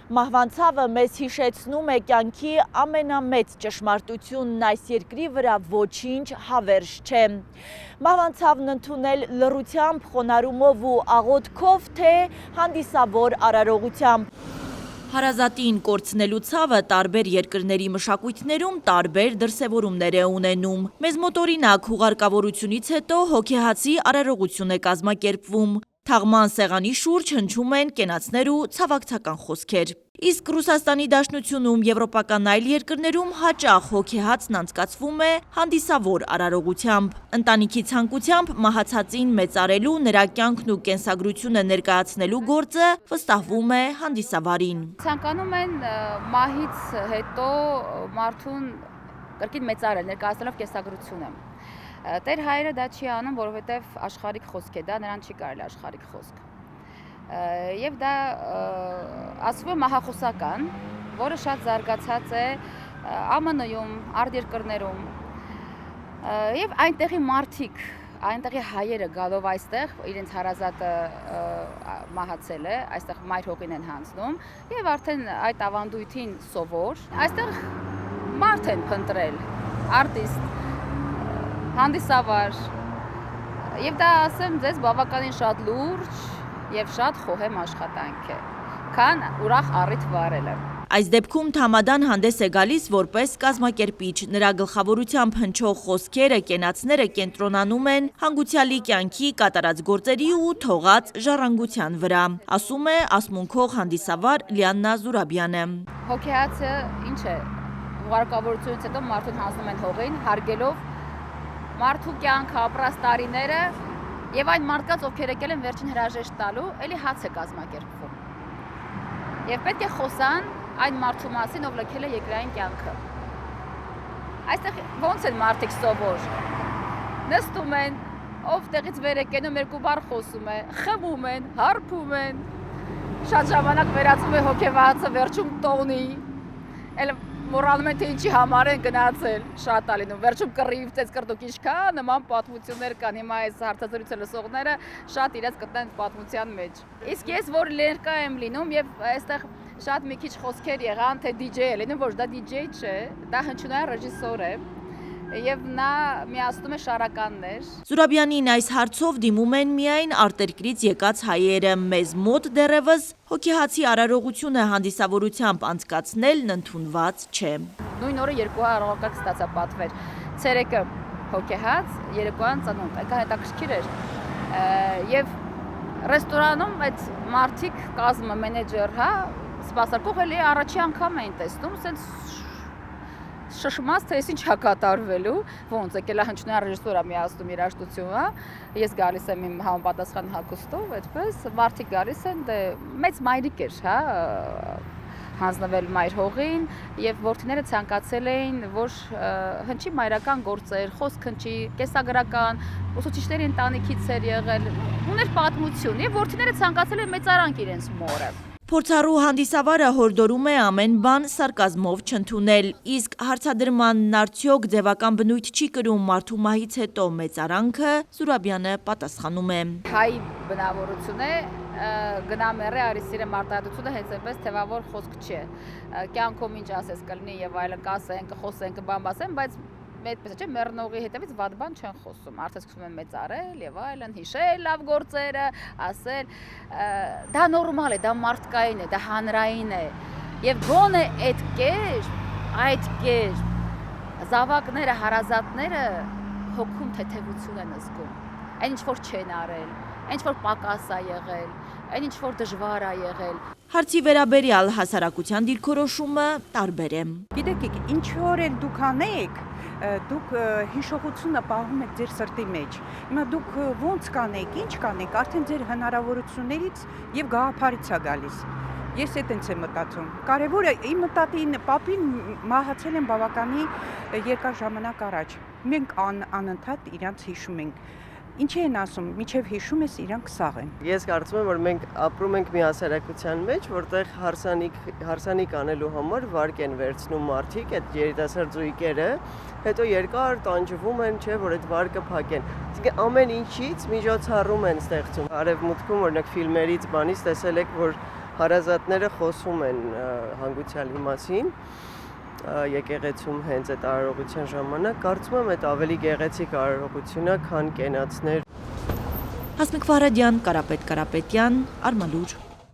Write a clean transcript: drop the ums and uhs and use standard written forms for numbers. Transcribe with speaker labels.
Speaker 1: Մահվան ցավը մեզ հիշեցնում է կյանքի ամենամեծ ճշմարտությունն այս երկրի վրա ոչինչ հավերժ չէ։ Մահվան ցավն ընդունել լռությամբ, խոնարհումով ու աղոթքով, թե հանդիսավոր արարողությամբ։ Հարազատին կորցնելու ցավը տարբեր երկրների մշակույթներում տարբեր դրսևորումներ է ունենում։ Մեզ մոտ օրինակ հուղարկավորությունից հետո հոգեհացի արարողություն է կազմակերպվում։ Թաղման սեղանի շուրջ հնչում են կենացներ ու ցավակցական խոսքեր։ Իսկ Ռուսաստանի Դաշնությունում, եվրոպական այլ երկրներում հաճախ հոգեհացն անցկացվում է հանդիսավոր արարողությամբ։ Ընտանիքի ցանկությամբ մահացածին մեծարելու, նրա կյանքն ու կենսագրությունը ներկայացնելու գործը վստահվում է հանդիսավարին։
Speaker 2: Ցանկանում են մահից հետո մարդուն կրկին մեծարել, ներկայացնելով կենսագրությունը։ Տեր հայրը դա չի անում, որովհետև աշխարհիկ խոսք է, դա նրան չի կարելի աշխարհիկ խոսք։ Եվ դա ասվում է մահախոսական, որը շատ զարգացած է ԱՄՆ-ում, արտերկրներում։ Եվ այնտեղի մարդիկ, այնտեղի հայերը գալով այստեղ, իրենց հարազատը մահացել է, այստեղ մայր հողին են հանձնում, եւ արդեն այդ ավանդույթին սովոր, այստեղ մարդ են փնտրել, արտիստ, հանդիսավար, եւ դա ասեմ ձեզ բավականին շատ լուրջ եւ շատ խոհեմ աշխատանք է, քան ուրախ առիթ վարելը։
Speaker 1: Այս դեպքում Թամադան հանդես է գալիս որպես կազմակերպիչ, նրա գլխավորությամբ հնչող խոսքերը, կենացները կենտրոնանում են հանգուցյալի կյանքի կատարած գործերի ու թողած ժառանգության վրա, ասում է ասմունքող հանդիսավար Լիաննա Զուրաբյանը։
Speaker 2: Հոգեհացը ինչ է, հուղարկավորությունից հետո մարդուն հանձնում են հողին, հարգելով մարդու կյանքը, ապրած տարիները եւ այն մարդկանց, ովքեր եկել են վերջին հրաժեշտ տալու, էլի հաց է կազմակերպվում։ Եվ պետք է խոսան այն մարդու մասին, ով լքել է երկրային կյանքը։ Այստեղ ոնց են մարդիկ սովոր։ Նստում են, ով տեղից վեր է կենում, երկու բառ խոսում է, խմում են, հարբում են։ Շատ ժամանակ վերածվում է հոգեվացը վերջում տոնի։ Մոռանում են, թե ինչի համար են գնացել, շատ ա լինում, վերջում կռիվ, ծեծկռտուք ինչքան նման պատմություններ կան, հիմա այս հարցազրույցը լսողները շատ իրենց կտնեն պատմության մեջ։ Իսկ ես, որ ներկա եմ լինում եւ այստեղ շատ մի քիչ խոսքեր եղան, թե DJ է լինում, ոչ դա DJ չէ, դա հնչյունային ռեժիսոր է եւ նա միացնում է շարականներ։
Speaker 1: Զուրաբյանին այս հարցով դիմում են միայն արտերկրից եկած հայերը, մեզ մոտ դեռևս հոգեհացի արարողությունը հանդիսավորությամբ անցկացնելն ընդունված չէ։
Speaker 2: Նույն օրը երկու արարողական ստացա պատվեր։ Ցերեկը հոգեհաց, երեկոյան ծնունդ, այդքան հետաքրքիր էր։ Եվ ռեստորանում այդ մարդիկ կազմը մենեջեր, հա, սպասարկող էլի առաջի անգամ էին տեսնում, ասենց շշմած, թե ես ինչ հա կատարվելու, ոնց եկել է հնչյունային ռեժիսորա միացնում երաժշտությունը, ես գալիս եմ իմ համապատասխան հագուստով, այդպես մարդիկ գալիս են, դե մեծ մայրիկ էր, հա, հանձնվել մայր հողին, եւ որդիները ցանկացել էին, որ հնչի մայրական գործեր, խոսք հնչի, կեսագրական, ուսուցիչների ընտանիքից էր եղել, ուներ պատմություն, եւ որդիները ցանկացել են մեծարանք իրենց մորը։
Speaker 1: Փորձառու հանդիսավարը հորդորում է ամեն բան սարկազմով չընդունել, իսկ հարցադրմանն արդյոք ձևական բնույթ չի կրում մարդու մահից հետո մեծարանքը, Զուրաբյանը պատասխանում է։
Speaker 2: Հայ բնավորություն է, գնամեռ է, արիսիրը մարտահայտությունը հենց այնպես թևավոր խոսք չէ։ Կյանքում ինչ ասես կլինի եւ այլն կասեն, կխոսեն, կբամբասեն, բայց այդպես չէ, մեռնողի հետևից վատ բան չեն խոսում, արդեն սկսում են մեծարել եւ այլն, հիշել լավ գործերը, ասել, դա նորմալ է, դա մարդկային է, դա հանրային է։ Եվ գոնե այդ կեր զավակները, հարազատները հոգում թեթևություն են զգում։ Այն ինչ որ չեն արել, այն ինչ որ պակաս ա եղել, այն ինչ որ դժվար ա եղել։
Speaker 1: Հարցի վերաբերյալ հասարակության դիրքորոշումը տարբեր է։
Speaker 3: Գիտեք, ինչ որ էլ դուք անեք, դուք հիշողությունը պահում եք ձեր սրտի մեջ։ Հիմա դուք ոնց կանեք, ինչ կանեք, արդեն ձեր հնարավորություններից եւ գաղափարից է գալիս։ Ես այդպես եմ մտածում։ Կարևորը իմ մտածին պապին մահացել են բավականի երկար ժամանակ առաջ։ Մենք անընդհատ իրանց հիշում ենք։ Ինչի են ասում, միջև հիշում ես իրանք սաղ են։
Speaker 4: Ես կարծում եմ, որ մենք ապրում ենք մի հասարակության մեջ, որտեղ հարսանիք անելու համար վարկ են վերցնում մարդիկ, այդ երիտասարդ զույգերը, հետո երկար տանջվում են, չէ, որ այդ վարկը փակեն։ Իսկ ամեն ինչից միջոցառում են ստեղծում։ Արևմուտքում օրինակ ֆիլմերից բանից տեսել եք, որ հարազատները խոսում են հանգուցյալի մասին եկեղեցում հենց այդ արարողության ժամանակ, կարծում եմ այդ ավելի գեղեցիկ արարողություն է, քան կենացներ։
Speaker 1: Հասմիկ Վարադյան, Կարապետ Կարապետյան, Արմալուր։